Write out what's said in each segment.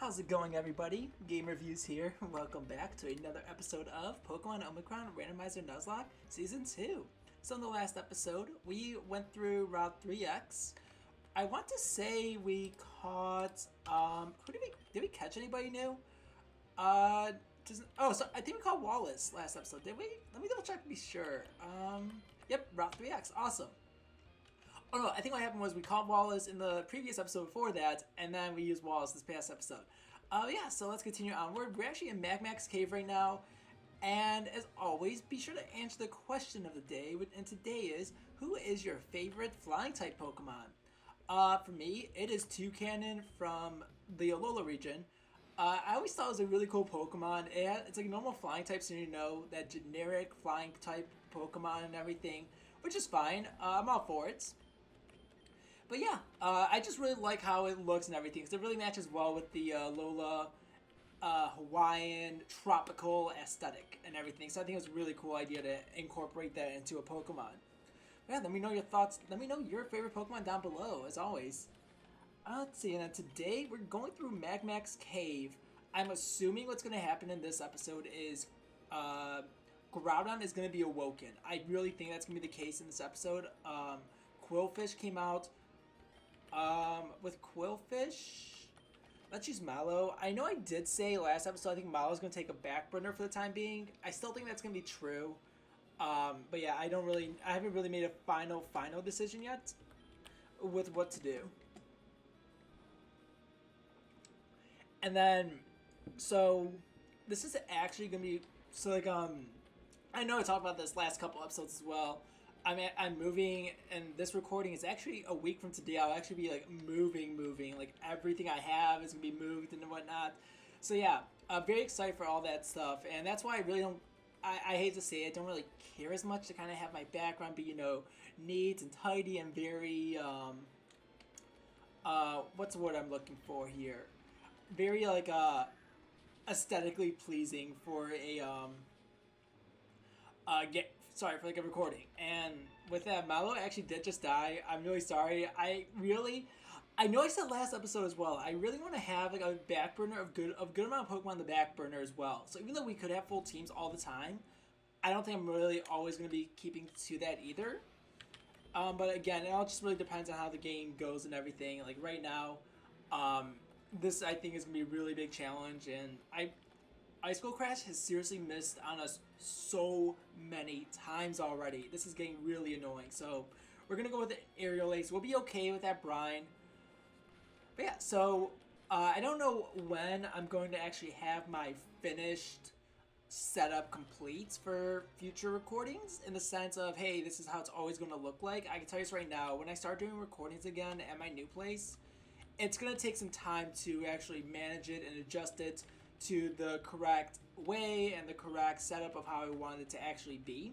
How's it going, everybody? Game Reviews here. Welcome back to another episode of Pokémon Omicron Randomizer Nuzlocke Season 2. So in the last episode, we went through Route 3X. I want to say we caught, who did we catch anybody new? So I think we caught Wallace last episode, did we? Let me double check to be sure. Yep, Route 3X, awesome. Oh no, I think what happened was we caught Wallace in the previous episode before that, and then we used Wallace this past episode. Yeah, so let's continue onward. We're actually in Magmax Cave right now, and as always, be sure to answer the question of the day, and today is, who is your favorite flying type Pokemon? For me, it is Toucannon from the Alola region. I always thought it was a really cool Pokemon. It's like a normal flying type, so you know, that generic flying type Pokemon and everything, which is fine. I'm all for it. But yeah, I just really like how it looks and everything, because it really matches well with the Lola Hawaiian tropical aesthetic and everything. So I think it's a really cool idea to incorporate that into a Pokemon. Yeah, let me know your thoughts. Let me know your favorite Pokemon down below, as always. Let's see, and then today we're going through Magmax Cave. I'm assuming what's going to happen in this episode is Groudon is going to be awoken. I really think that's going to be the case in this episode. Quillfish came out. With Quillfish, let's use Mallow. I know I did say last episode I think Mallow's going to take a back burner for the time being. I still think that's going to be true. But yeah, I haven't really made a final decision yet with what to do. And then, so this is actually going to be, so like, I know I talked about this last couple episodes as well. I'm moving, and this recording is actually a week from today. I'll actually be like moving. Like everything I have is gonna be moved and whatnot. So yeah, I'm very excited for all that stuff, and that's why I really don't. I hate to say it, don't really care as much to kind of have my background be neat and tidy and very what's the word I'm looking for here? Very like aesthetically pleasing for a for like a recording. And with that, Mallow actually did just die. I'm really sorry. I know I said last episode as well, I really want to have like a back burner of good amount of Pokemon on the back burner as well. So even though we could have full teams all the time, I don't think I'm really always going to be keeping to that either. But again, it all just really depends on how the game goes and everything. Like right now, this I think is going to be a really big challenge, and Icicle Crash has seriously missed on us so many times already. This is getting really annoying. So we're going to go with the Aerial Ace. We'll be okay with that brine. But yeah, so I don't know when I'm going to actually have my finished setup complete for future recordings, in the sense of, hey, this is how it's always going to look like. I can tell you this right now, when I start doing recordings again at my new place, it's going to take some time to actually manage it and adjust it to the correct way and the correct setup of how I wanted it to actually be.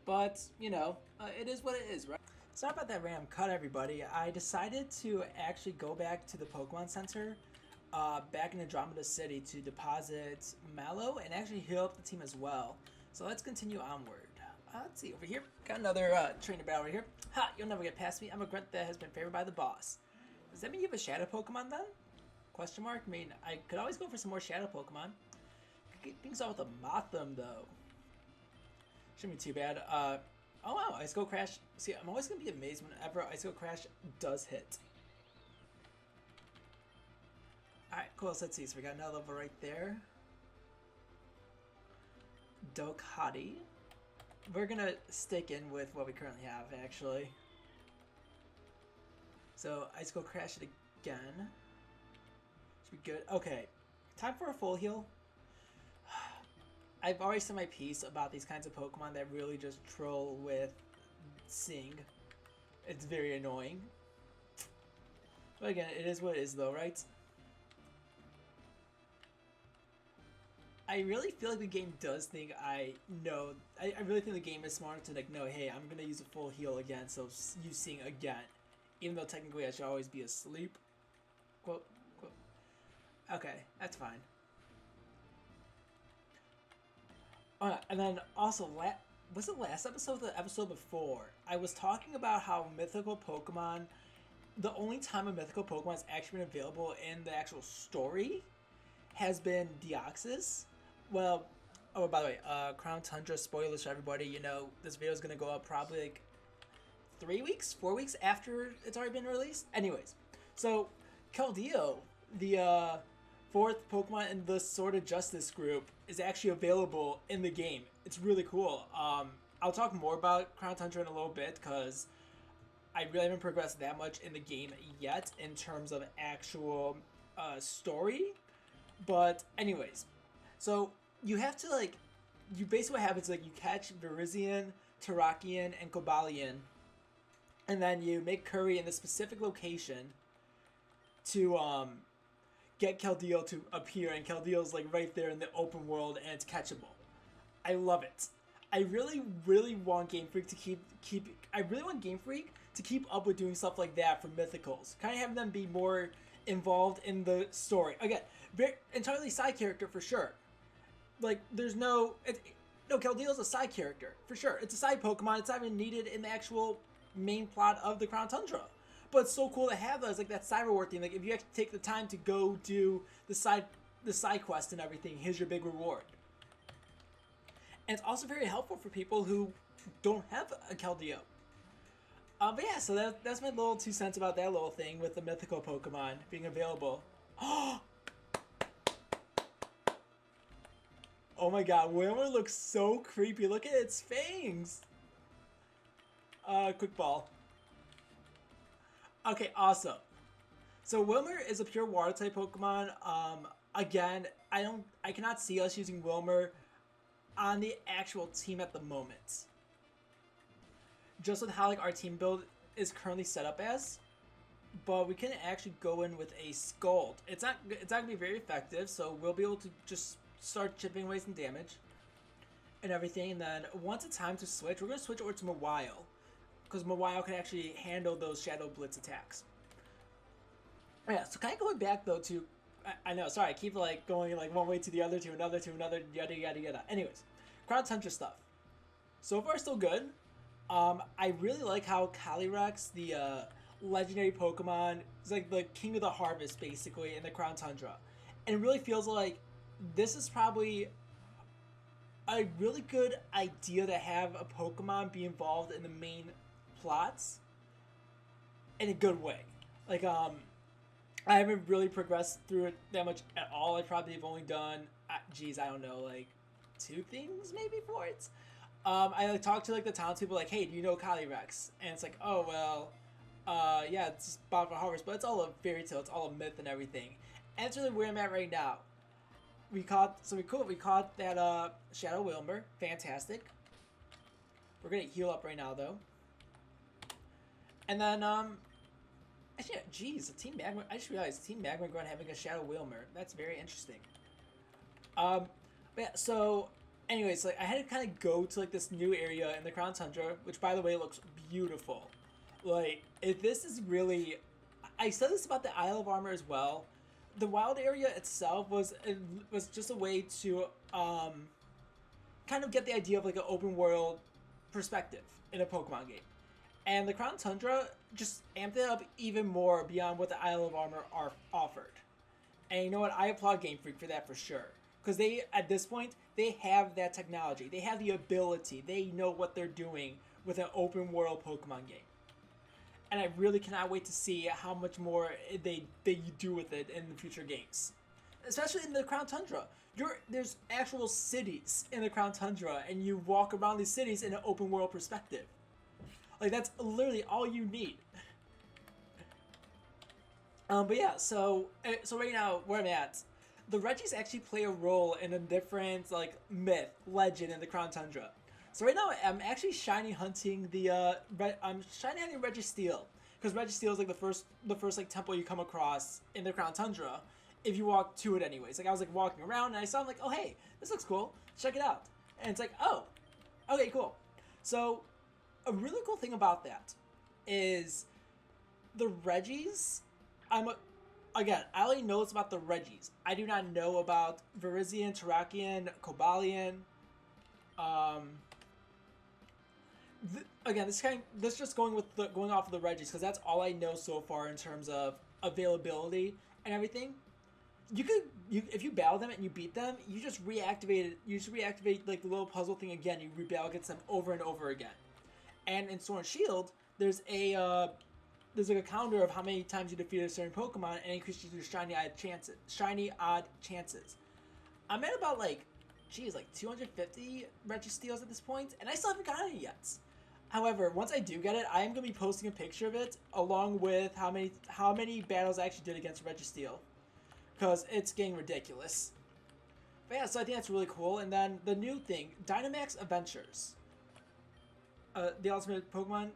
But, it is what it is, right? Sorry about that random cut, everybody. I decided to actually go back to the Pokemon Center back in Andromeda City to deposit Mallow and actually heal up the team as well. So let's continue onward. Let's see, over here, got another trainer battle right here. Ha! You'll never get past me. I'm a grunt that has been favored by the boss. Does that mean you have a Shadow Pokemon then? Question mark? I mean, I could always go for some more Shadow Pokemon. Could get things off with a Mothim, though. Shouldn't be too bad. Oh wow, Icicle Crash. See, I'm always going to be amazed whenever Icicle Crash does hit. Alright, cool. So let's see. So we got another level right there. Dokati. We're going to stick in with what we currently have, actually. So, Icicle Crash it again. Should be good. Okay, time for a full heal. I've already said my piece about these kinds of Pokemon that really just troll with Sing. It's very annoying. But again, it is what it is though, right? I really feel like the game does think I know. I really think the game is smart to like, no, hey, I'm going to use a full heal again, so you Sing again. Even though technically I should always be asleep. Quote. Okay, that's fine. And then also, was it last episode or the episode before? I was talking about how mythical Pokemon the only time a mythical Pokemon has actually been available in the actual story has been Deoxys. Well, oh, by the way, Crown Tundra, spoilers for everybody, you know, this video is going to go up probably like 3 weeks, 4 weeks after it's already been released. Anyways, so Keldeo, the fourth Pokemon in the Sword of Justice group, is actually available in the game. It's really cool. I'll talk more about Crown Tundra in a little bit because I really haven't progressed that much in the game yet in terms of actual story. But anyways, so you have to like, you basically what happens is like you catch Virizion, Terrakion, and Cobalion, and then you make curry in a specific location to get Keldeo to appear, and Keldeo's like right there in the open world, and it's catchable. I love it. I really, really want Game Freak to keep. I really want Game Freak to keep up with doing stuff like that for Mythicals. Kind of having them be more involved in the story. Again, entirely side character for sure. Like, there's no... Keldeo's a side character, for sure. It's a side Pokemon. It's not even needed in the actual main plot of the Crown Tundra. But it's so cool to have those, like that Cyber War thing. Like, if you actually take the time to go do the side quest and everything, here's your big reward. And it's also very helpful for people who don't have a Keldeo. But yeah, so that's my little 2 cents about that little thing with the mythical Pokemon being available. Oh my god, Wilmer looks so creepy. Look at its fangs. Quick ball. Okay, awesome. So Wilmer is a pure water type Pokemon. Again, I cannot see us using Wilmer on the actual team at the moment. Just with how like our team build is currently set up as, but we can actually go in with a Scald. It's not gonna be very effective, so we'll be able to just start chipping away some damage and everything. And then once it's time to switch, we're gonna switch over to Mawile, because Mawile can actually handle those Shadow Blitz attacks. Yeah, so kind of going back though to, I know, sorry, I keep like going like one way to the other, to another, yada yada yada. Anyways, Crown Tundra stuff. So far, still good. I really like how Calyrex, the legendary Pokemon, is like the king of the harvest basically in the Crown Tundra, and it really feels like this is probably a really good idea to have a Pokemon be involved in the main plots in a good way. Like I haven't really progressed through it that much at all. I probably have only done, geez, I don't know, like 2 things maybe for it. I like talked to like the townspeople, like, hey, do you know Calyrex? And it's like, oh well, yeah, it's just Bob for Harvest, but it's all a fairy tale, it's all a myth and everything. And it's really where I'm at right now. We caught that Shadow Wilmer, fantastic. We're gonna heal up right now though. And then actually, geez, Team Magma. I just realized Team Magma having a Shadow Wilmer. That's very interesting. But yeah, so. Anyways, like I had to kind of go to like this new area in the Crown Tundra, which by the way looks beautiful. Like, if this is really, I said this about the Isle of Armor as well. The wild area itself was just a way to kind of get the idea of like an open world perspective in a Pokemon game, and the Crown Tundra just amped it up even more beyond what the Isle of Armor offered. And you know what? I applaud Game Freak for that for sure. Because they, at this point, they have that technology. They have the ability. They know what they're doing with an open world Pokemon game. And I really cannot wait to see how much more they do with it in the future games. Especially in the Crown Tundra. There's actual cities in the Crown Tundra, and you walk around these cities in an open world perspective. Like, that's literally all you need. But yeah, so right now, where I'm at, the Regis actually play a role in a different, like, myth, legend in the Crown Tundra. So right now, I'm actually shiny hunting I'm shiny hunting Registeel. Because Registeel is, like, the first, like, temple you come across in the Crown Tundra, if you walk to it anyways. Like, I was, like, walking around, and I saw, I'm like, oh, hey, this looks cool. Check it out. And it's like, oh, okay, cool. So, a really cool thing about that is the Regis, Again, I only know it's about the Regis. I do not know about Virizion, Terrakion, Cobalion. again, this just going with going off of the Regis because that's all I know so far in terms of availability and everything. If you battle them and you beat them, you just reactivate it. You just reactivate like the little puzzle thing again. You rebattle against them over and over again. And in Sword and Shield, there's like a counter of how many times you defeat a certain Pokemon and increases your shiny odd chances. I'm at about like 250 Registeals at this point, and I still haven't gotten it yet. However, once I do get it, I am going to be posting a picture of it along with how many battles I actually did against Registeel, because it's getting ridiculous. But yeah, so I think that's really cool. And then the new thing, Dynamax Adventures. The ultimate Pokemon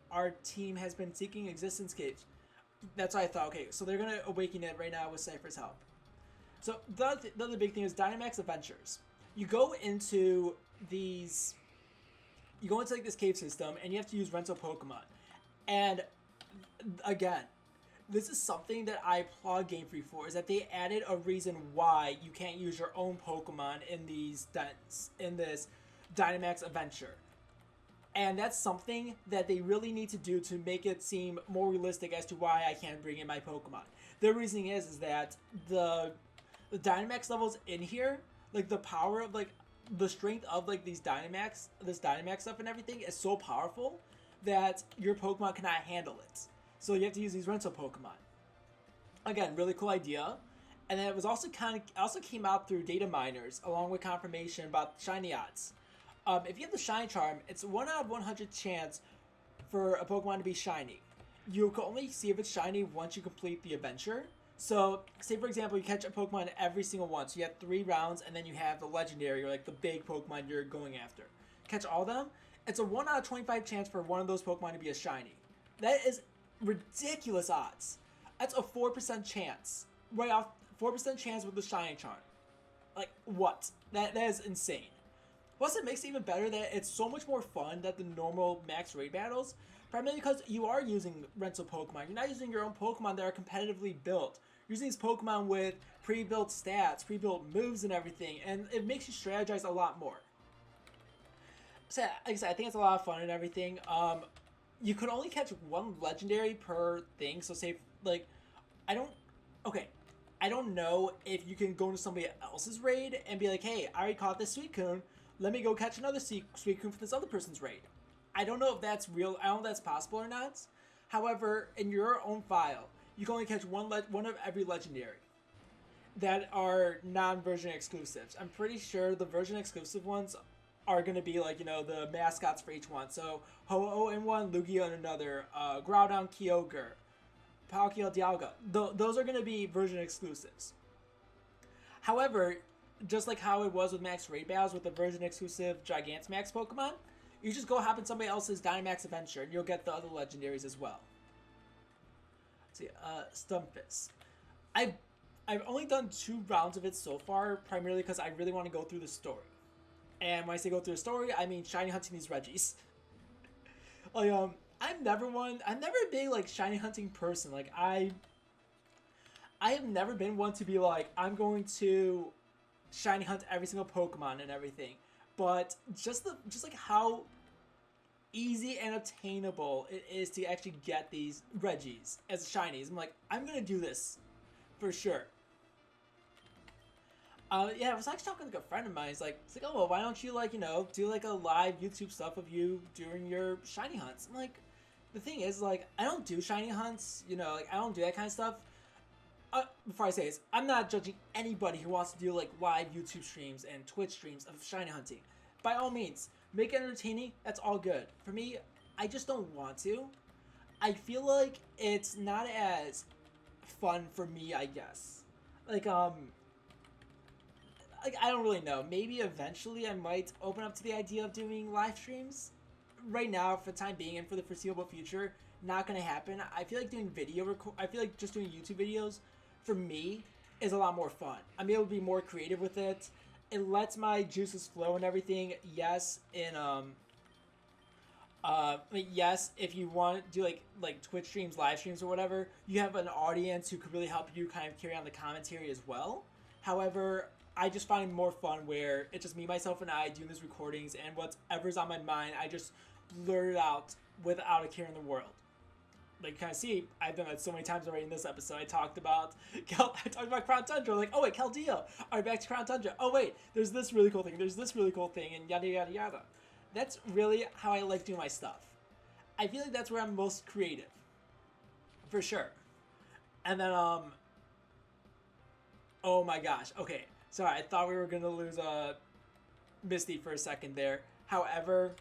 our team has been seeking existence caves. That's what I thought. Okay, so they're going to awaken it right now with Cypher's help. So the other big thing is Dynamax Adventures. You go into like this cave system, and you have to use rental Pokemon. And again, this is something that I applaud Game Freak for, is that they added a reason why you can't use your own Pokemon in this Dynamax Adventure. And that's something that they really need to do to make it seem more realistic as to why I can't bring in my Pokemon. The reasoning is that the Dynamax levels in here, like the power of like the strength of like this Dynamax stuff and everything is so powerful that your Pokemon cannot handle it. So you have to use these rental Pokemon. Again, really cool idea. And then it was also came out through data miners along with confirmation about shiny odds. If you have the Shiny Charm, it's 1 out of 100 chance for a Pokemon to be shiny. You can only see if it's shiny once you complete the adventure. So, say for example, you catch a Pokemon every single one. So you have 3 rounds, and then you have the legendary, or like the big Pokemon you're going after. Catch all of them, it's a 1 out of 25 chance for one of those Pokemon to be a shiny. That is ridiculous odds. That's a 4% chance. Right off, 4% chance with the Shiny Charm. Like, what? That is insane. Plus, it makes it even better that it's so much more fun than the normal max raid battles, primarily because you are using rental Pokemon. You're not using your own Pokemon that are competitively built. You're using these Pokemon with pre-built stats, pre-built moves and everything, and it makes you strategize a lot more. So, like I said, I think it's a lot of fun and everything. You could only catch 1 legendary per thing, so say, like, I don't know if you can go into somebody else's raid and be like, hey, I already caught this Suicune, let me go catch another Suicune for this other person's raid. I don't know if that's real. I don't know if that's possible or not. However, in your own file, you can only catch one of every legendary that are non-version exclusives. I'm pretty sure the version exclusive ones are going to be like, the mascots for each one. So, Ho-Oh in one, Lugia in another, Groudon, Kyogre, Palkia, Dialga. Those are going to be version exclusives. However, just like how it was with Max Raid Battles with the version exclusive Gigantamax Pokemon, you just go hop in somebody else's Dynamax Adventure and you'll get the other legendaries as well. Let's see, Stumpus. I've only done 2 rounds of it so far, primarily because I really want to go through the story. And when I say go through the story, I mean shiny hunting these Regis. Like, I'm never a big like shiny hunting person. Like I have never been one to be like, I'm going to shiny hunt every single Pokemon and everything. But just like how easy and obtainable it is to actually get these Regis as shinies, I'm like, I'm gonna do this for sure. Yeah, I was actually talking to like a friend of mine. It's like, oh well, why don't you like do like a live YouTube stuff of you during your shiny hunts? I'm like, the thing is like, I don't do shiny hunts. Like I don't do that kind of stuff. Before I say this, I'm not judging anybody who wants to do like live YouTube streams and Twitch streams of shiny hunting. By all means, make it entertaining. That's all good. For me, I just don't want to. I feel like it's not as fun for me, I guess. Like I don't really know. Maybe eventually I might open up to the idea of doing live streams. Right now, for the time being and for the foreseeable future, not gonna happen. I feel like I feel like just doing YouTube videos for me is a lot more fun. I'm able to be more creative with it. It lets my juices flow and everything. Yes, yes, if you want to do like Twitch streams, live streams, or whatever, you have an audience who could really help you kind of carry on the commentary as well. However, I just find more fun where it's just me, myself, and I doing these recordings, and whatever's on my mind, I just blurt it out without a care in the world. Like you kind of see, I've done that so many times already in this episode. I talked about Crown Tundra. Like, oh wait, Caldeo. All right, back to Crown Tundra. Oh wait, there's this really cool thing. There's this really cool thing, and yada yada yada. That's really how I like doing my stuff. I feel like that's where I'm most creative, for sure. And then oh my gosh. Okay, sorry. I thought we were gonna lose Misty for a second there. However.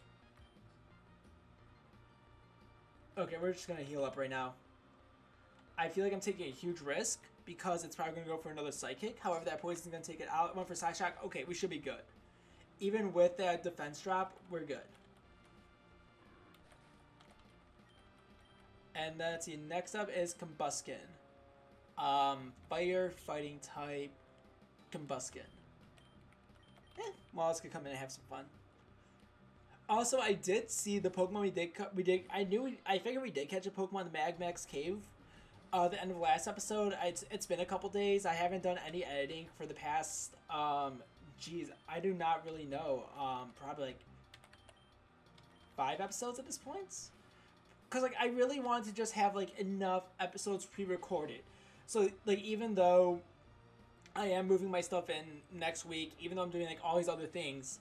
Okay, we're just gonna heal up right now. I feel like I'm taking a huge risk because it's probably gonna go for another Psychic. However, that poison's gonna take it out. One for Side Shock. Okay, we should be good. Even with that defense drop, we're good. And then let's see. Next up is Combuskin. Fire fighting type Combuskin. Mollusk could come in and have some fun. Also, I did see the Pokemon I figured we did catch a Pokemon in the Magmax Cave. The end of the last episode. It's been a couple days. I haven't done any editing for the past. Geez, I do not really know. Probably like 5 episodes at this point. Cause like I really wanted to just have like enough episodes pre-recorded. So like even though I am moving my stuff in next week, even though I'm doing like all these other things,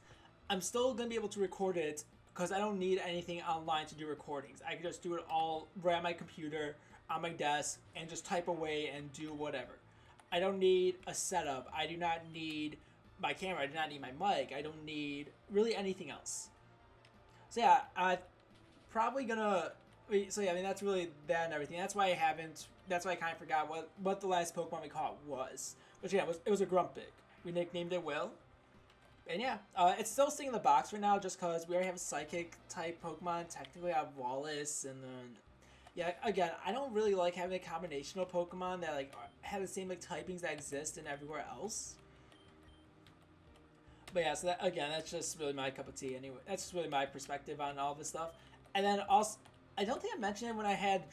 I'm still going to be able to record it because I don't need anything online to do recordings. I can just do it all right on my computer, on my desk, and just type away and do whatever. I don't need a setup. I do not need my camera. I do not need my mic. I don't need really anything else. So yeah, probably going to... So yeah, I mean, that's really that and everything. That's why I kind of forgot what the last Pokemon we caught was. Which yeah, it was a Grumpig. We nicknamed it Will. And yeah, it's still sitting in the box right now just because we already have a Psychic type Pokemon. Technically I have Wallace, and then yeah, again, I don't really like having a combination of Pokemon that like have the same like typings that exist in everywhere else. But yeah, so that, again, that's just really my cup of tea anyway. That's just really my perspective on all this stuff. And then also, I don't think I mentioned it when I had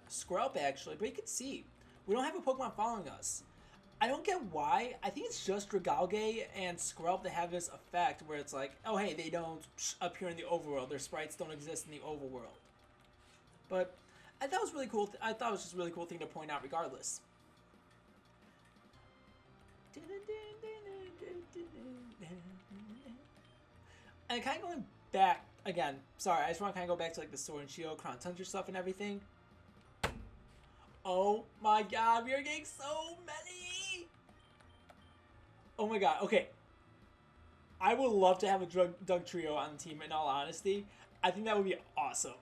Squirrel actually, but you can see we don't have a Pokemon following us. I don't get why. I think it's just Dragalge and Squirrel that have this effect where it's like, oh hey, they don't appear in the overworld. Their sprites don't exist in the overworld. But I thought it was really cool. I thought it was just a really cool thing to point out regardless. And kind of going back again. Sorry, I just want to kind of go back to like the Sword and Shield, Crown Tundra stuff and everything. Oh my god, we are getting so many! Oh my god, okay. I would love to have a Doug Trio on the team, in all honesty. I think that would be awesome.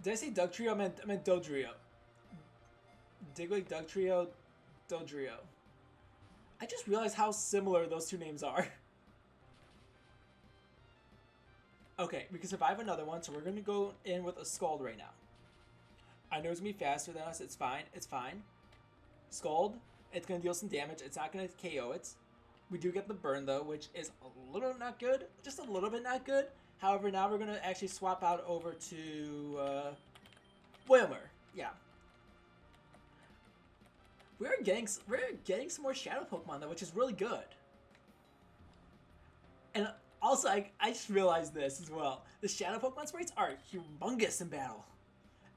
Did I say Doug Trio? I meant Dodrio. Digwig, Doug Trio, Dodrio. I just realized how similar those two names are. Okay, we can survive another one, so we're going to go in with a Scald right now. I know it's going to be faster than us. It's fine. It's fine. Scald. It's going to deal some damage. It's not going to KO it. We do get the burn, though, which is a little not good. Just a little bit not good. However, now we're going to actually swap out over to Wilmer. Yeah. We're getting some more Shadow Pokemon, though, which is really good. And also, I just realized this as well. The Shadow Pokemon sprites are humongous in battle.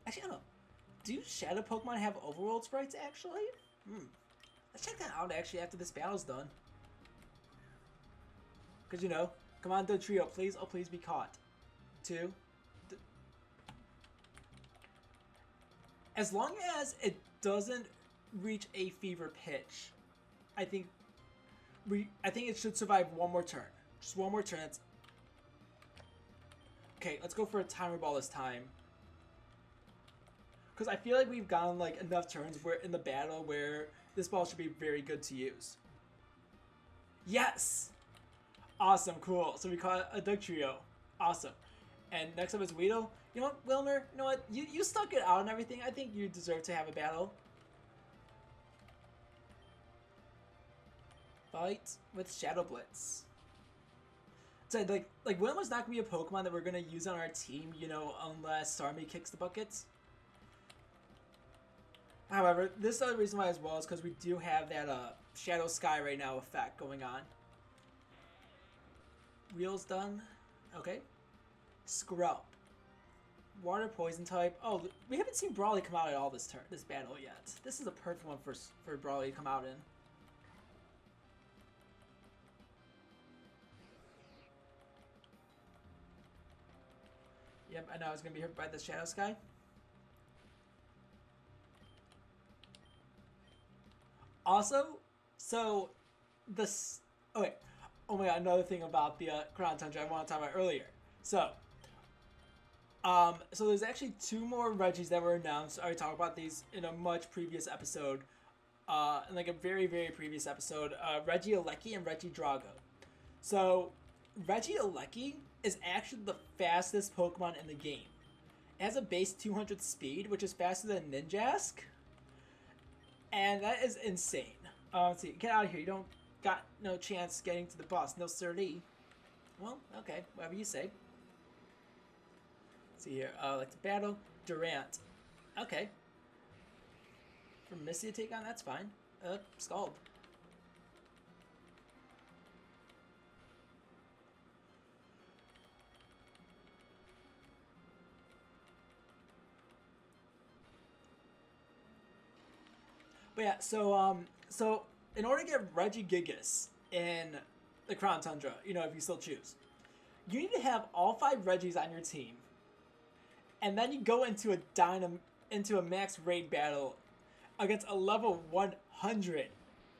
Actually, I don't know. Do Shadow Pokemon have overworld sprites, actually? Let's check that out, actually, after this battle's done. Because, you know, come on, Trio, please. Oh, please be caught. 2. As long as it doesn't reach a fever pitch, I think it should survive one more turn. Just one more turn. Okay, let's go for a timer ball this time. Because I feel like we've gone like enough turns where in the battle where this ball should be very good to use. Yes! Awesome, cool. So we caught a Doug Trio. Awesome. And next up is Weedle. You know what, Wilmer? You know what? You stuck it out and everything. I think you deserve to have a battle. Fight with Shadow Blitz. So like Wilmer's not gonna be a Pokemon that we're gonna use on our team, you know, unless Starmie kicks the buckets. However, this is the other reason why as well is because we do have that Shadow Sky right now effect going on. Wheels done. Okay. Scrub. Water poison type. Oh, we haven't seen Brawly come out at all this battle yet. This is a perfect one for Brawly to come out in. Yep, I know I was gonna be hurt by the Shadow Sky. Also, so this. Oh wait. Oh my god! Another thing about the Crown Tundra I want to talk about earlier. So there's actually 2 more Reggies that were announced. I already talked about these in a much previous episode. In like a very, very previous episode. Regieleki and Regidrago. So, Regieleki is actually the fastest Pokemon in the game. It has a base 200 speed, which is faster than Ninjask. And that is insane. Let's see, get out of here. You don't got no chance getting to the boss. No siree. Well, okay, whatever you say. Let's see here. Like to battle. Durant. Okay. For Misty to take on, that's fine. Scald. But yeah, so in order to get Regigigas in the Crown Tundra, you know, if you still choose, you need to have all 5 Reggies on your team, and then you go into a max raid battle against a level 100.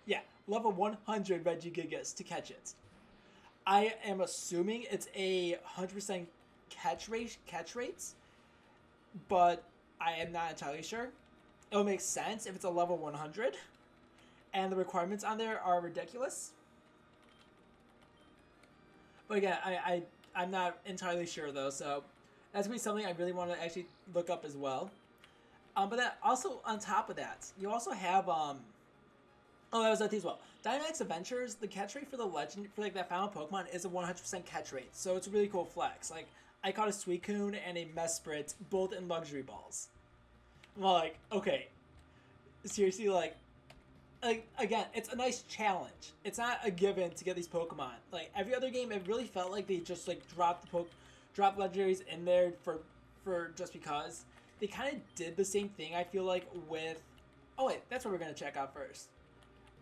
Yeah, level 100 Regigigas to catch it. I am assuming it's a 100% catch rates, but I am not entirely sure. It'll make sense if it's a level 100, and the requirements on there are ridiculous. But again, I'm not entirely sure though, so that's gonna be something I really want to actually look up as well. But then also on top of that, you also have oh, that was that as well. Dynamax Adventures, the catch rate for the legend for like that final Pokemon is a 100% catch rate, so it's a really cool flex. Like I caught a Suicune and a Mesprit both in luxury balls. Well, like, okay, seriously, like again, it's a nice challenge. It's not a given to get these Pokemon. Like every other game, it really felt like they just like dropped legendaries in there for just because. They kind of did the same thing. I feel like with. Oh wait, that's what we're gonna check out first.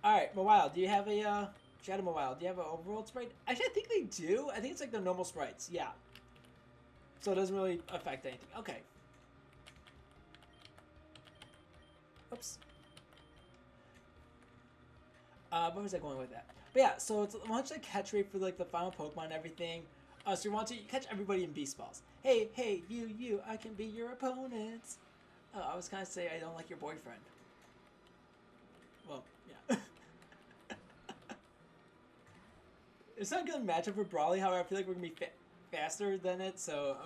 All right, Mawile, do you have a Shadow Mawile? Do you have an overworld sprite? Actually, I think they do. I think it's like the normal sprites. Yeah. So it doesn't really affect anything. Okay. Oops. Where was I going with that? But yeah, so it's a much like catch rate for like the final Pokemon and everything. So you want to catch everybody in Beast Balls. Hey, you, I can be your opponent. I was kind of say I don't like your boyfriend. Well, yeah. It's not a good matchup for Brawly, however, I feel like we're going to be faster than it, so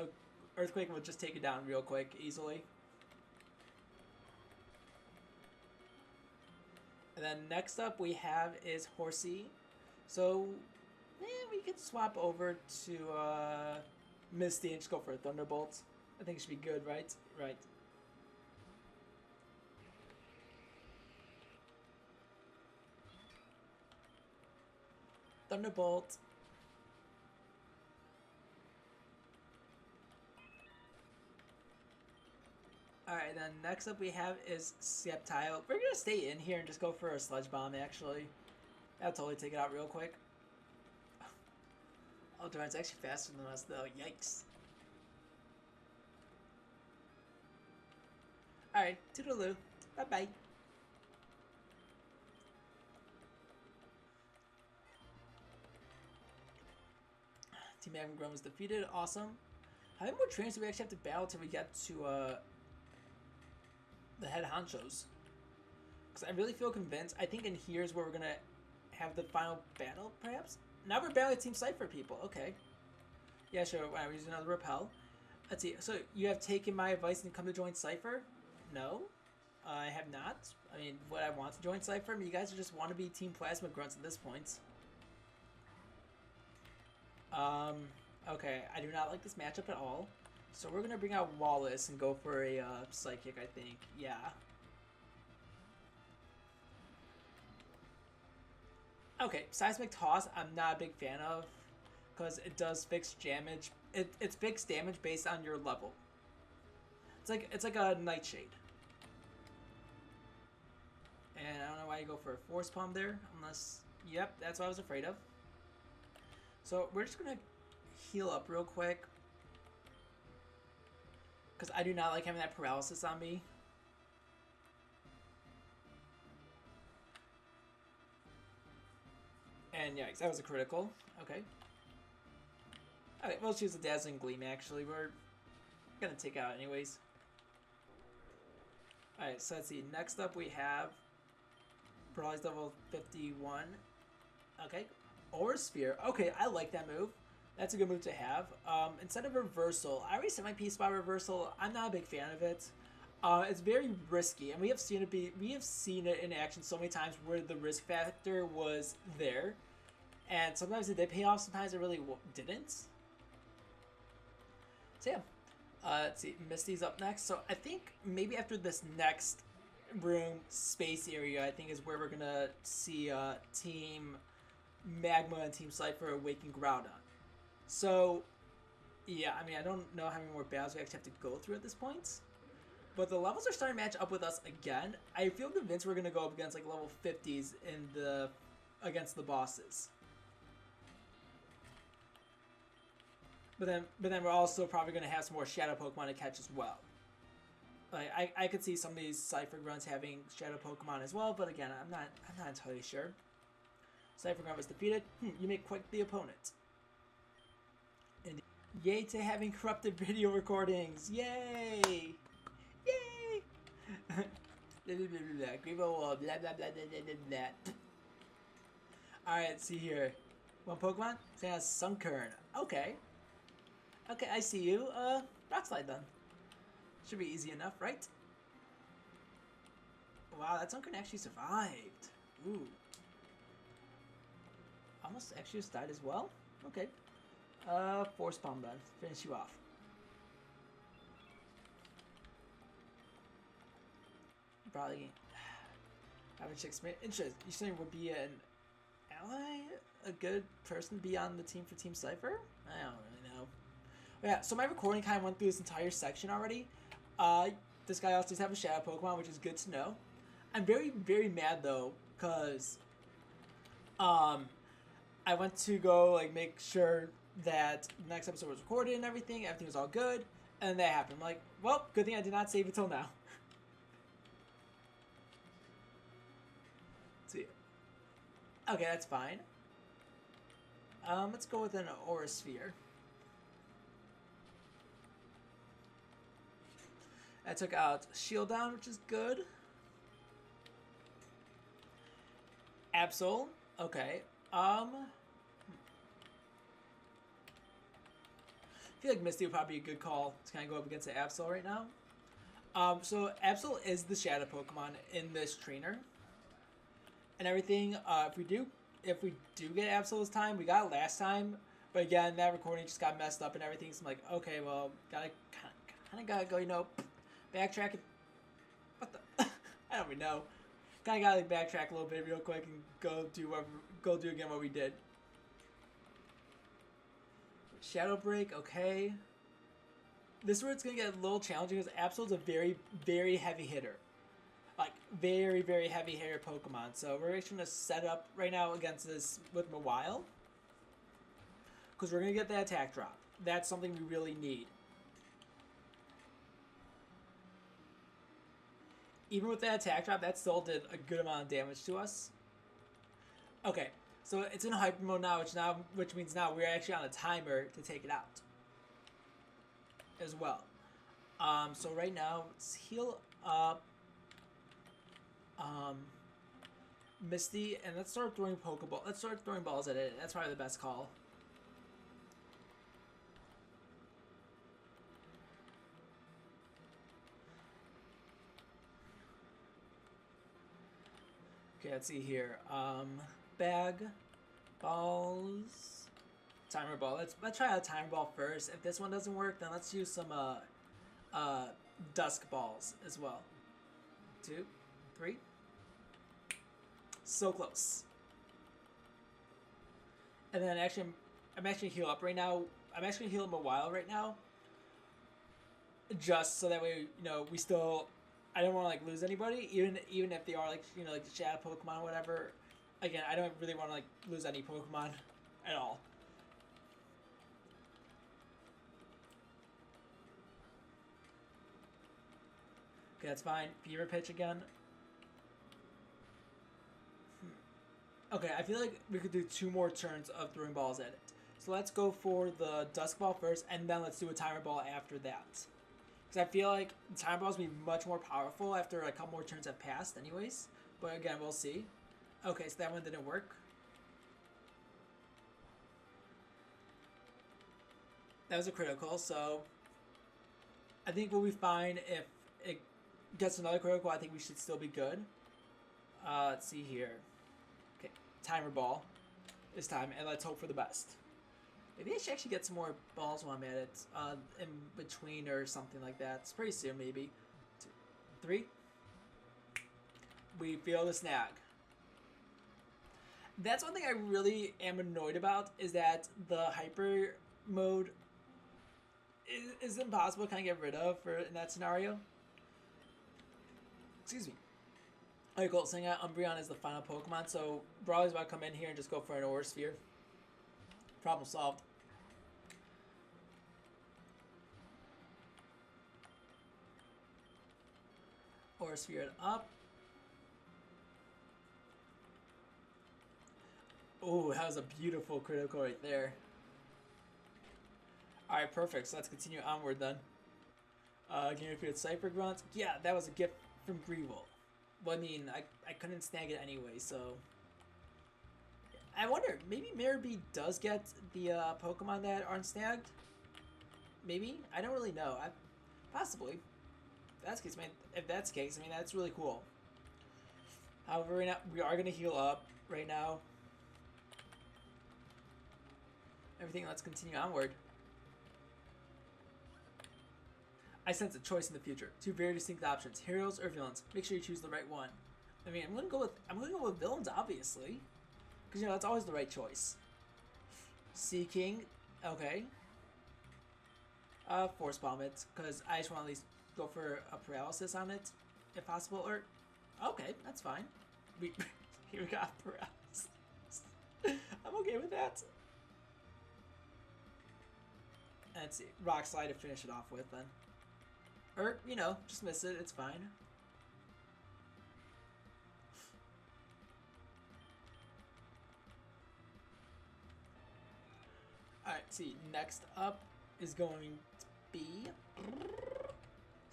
Earthquake will just take it down real quick, easily. And then next up we have is Horsey. So, we could swap over to Misty and just go for a Thunderbolt. I think it should be good, right? Right. Thunderbolt. Alright, then next up we have is Sceptile. We're gonna stay in here and just go for a Sludge Bomb, actually. That'll totally take it out real quick. Oh, darn, it's actually faster than us, though. Yikes. Alright, toodaloo. Bye-bye. Team Magma was defeated. Awesome. How many more trainers do we actually have to battle till we get to the head honchos? Because I really feel convinced. I think in here is where we're going to have the final battle, perhaps? Now we're battling Team Cypher people. Okay. Yeah, sure. Wow, we're using another repel. Let's see. So you have taken my advice and come to join Cypher? No. I have not. I mean, would I want to join Cypher? I mean, you guys just want to be Team Plasma Grunts at this point. Okay, I do not like this matchup at all. So we're going to bring out Wallace and go for a Psychic, I think. Yeah. Okay, Seismic Toss, I'm not a big fan of. because it does fixed damage. It's fixed damage based on your level. It's like a Nightshade. And I don't know why you go for a Force Palm there, unless... Yep, that's what I was afraid of. So we're just going to heal up real quick. Because I do not like having that paralysis on me. And yikes, that was a critical. Okay. Alright, we'll choose a Dazzling Gleam actually. We're going to take it out anyways. Alright, so let's see. Next up we have... Paralyzed level 51. Okay. Aura Sphere. Okay, I like that move. That's a good move to have. Instead of Reversal, I already said my piece about Reversal. I'm not a big fan of it. It's very risky, and we have seen it in action so many times where the risk factor was there, and sometimes it did pay off. Sometimes it really didn't. So yeah. Let's see. Misty's up next. So I think maybe after this next room space area, I think is where we're gonna see Team Magma and Team Cypher awaken Groudon. So yeah, I mean, I don't know how many more battles we actually have to go through at this point, but the levels are starting to match up with us again. I feel convinced we're gonna go up against like level 50s against the bosses. But then we're also probably gonna have some more Shadow Pokemon to catch as well. Like I could see some of these Cypher Grunts having Shadow Pokemon as well, but again, I'm not entirely sure. Cypher Grunt was defeated. You make quite the opponent. And yay to having corrupted video recordings! Yay! Yay! Blah blah blah blah. Grebo blah blah blah blah blah blah. All right, see here. One Pokemon. Say has Sunkern. Okay. Okay, I see you. Rock Slide then. Should be easy enough, right? Wow, that Sunkern actually survived. Ooh. Almost actually just died as well? Okay. Force Palm then. Finish you off. Probably... Average 6 minutes. Interesting. You saying would be an ally? A good person to be on the team for Team Cypher? I don't really know. But yeah, so my recording kind of went through this entire section already. This guy also does have a Shadow Pokemon, which is good to know. I'm very, very mad though, because I went to go like make sure that the next episode was recorded and everything was all good, and that happened. I'm like, well, good thing I did not save it till now. Let's see. Okay, that's fine. Let's go with an Aura Sphere. I took out Shield down, which is good. Absol. Okay. I feel like Misty would probably be a good call to kind of go up against the Absol right now. So Absol is the Shadow Pokemon in this trainer. And everything, if we do get Absol this time, we got it last time. But again, that recording just got messed up and everything. So I'm like, okay, well, gotta go, you know, backtrack. What the? I don't even know. Kind of gotta like, backtrack a little bit real quick and go do again what we did. Shadow Break, okay. This is where it's gonna get a little challenging because Absol's a very, very heavy hitter. Like, very, very heavy hitter Pokemon. So we're actually gonna set up right now against this with Mawile. Because we're gonna get that attack drop. That's something we really need. Even with that attack drop, that still did a good amount of damage to us. Okay, so it's in hyper mode now, which means now we're actually on a timer to take it out as well. So right now, let's heal up Misty, and let's start throwing Pokeball. Let's start throwing balls at it. That's probably the best call. Okay, let's see here. Bag, balls, timer ball. Let's try a timer ball first. If this one doesn't work, then let's use some dusk balls as well. 2, 3. So close. And then actually, I'm actually heal up right now. I'm actually heal him a while right now. Just so that way, you know, we still. I don't want to like lose anybody, even if they are like like the shadow Pokemon or whatever. Again, I don't really want to like lose any Pokemon at all. Okay, that's fine. Fever Pitch again. Okay, I feel like we could do 2 more turns of throwing balls at it. So let's go for the Dusk Ball first, and then let's do a Timer Ball after that. Because I feel like the Timer Balls will be much more powerful after a couple more turns have passed anyways. But again, we'll see. Okay, so that one didn't work. That was a critical, so I think we'll be fine if it gets another critical. I think we should still be good. Let's see here. Okay, Timer Ball this time, and let's hope for the best. Maybe I should actually get some more balls while I'm at it, in between or something like that. It's pretty soon, maybe. 2, 3. We feel the snag. That's one thing I really am annoyed about, is that the hyper mode is impossible to kind of get rid of in that scenario. Excuse me. Alright, cool. Saying that Umbreon is the final Pokemon, so Brawly's about to come in here and just go for an Aura Sphere. Problem solved. Aura Sphere it up. Oh, that was a beautiful critical right there. Alright, perfect. So let's continue onward then. Game repeated Cypher Grunt. Yeah, that was a gift from Greevil. Well, I mean, I couldn't snag it anyway, so... I wonder, maybe Mirabee does get the Pokemon that aren't snagged? Maybe? I don't really know. Possibly. If that's the case, I mean, that's really cool. However, right now, we are going to heal up right now. Everything, let's continue onward. I sense a choice in the future. 2 very distinct options: heroes or villains. Make sure you choose the right one. I mean, I'm gonna go with villains, obviously, because that's always the right choice. Seeking, okay. Force Bomb it, because I just want to at least go for a paralysis on it, if possible. Or, okay, that's fine. Here we got paralysis. I'm okay with that. Let's see, Rock Slide to finish it off with then. Or, just miss it, it's fine. Alright, see, next up is going to be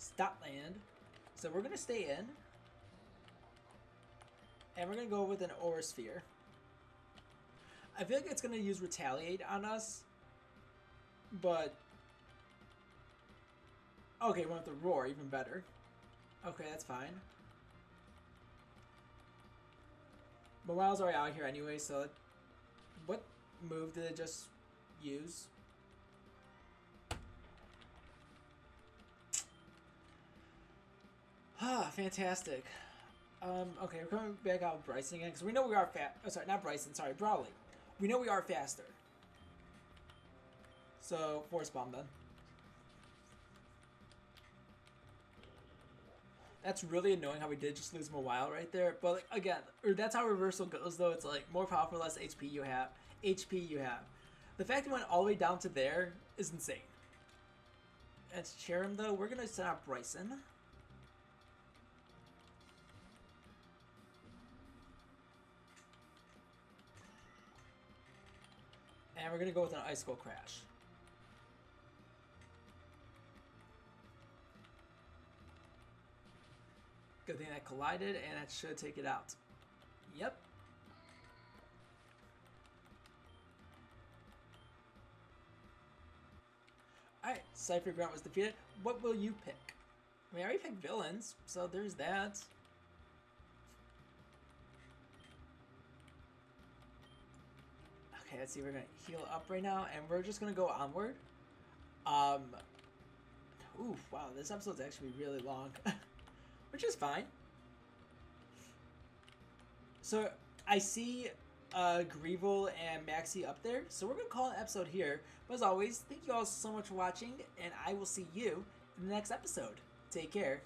Statland. So we're going to stay in. And we're going to go with an Aura Sphere. I feel like it's going to use Retaliate on us. But... okay, we went with the Roar, even better. Okay, that's fine. Mobile's already out here anyway, so... what move did it just use? Ah, fantastic. Okay, we're coming back out with Bryson again, because we know we are fast. Oh, sorry, not Bryson, sorry, Brawly. We know we are faster. So, Force Bomb then. That's really annoying how we did just lose him a while right there. But like, again, that's how reversal goes though. It's like more powerful, less HP you have. The fact it went all the way down to there is insane. Let's cheer him though. We're gonna send out Bryson. And we're gonna go with an Icicle Crash. Good thing that collided, and that should take it out. Yep. Alright, Cypher Grunt was defeated. What will you pick? I mean, I already picked villains, so there's that. Okay, let's see, we're gonna heal up right now, and we're just gonna go onward. Oof, wow, this episode's actually really long. Which is fine. So, I see Greevil and Maxie up there. So we're gonna call an episode here. But as always, thank you all so much for watching, and I will see you in the next episode. Take care.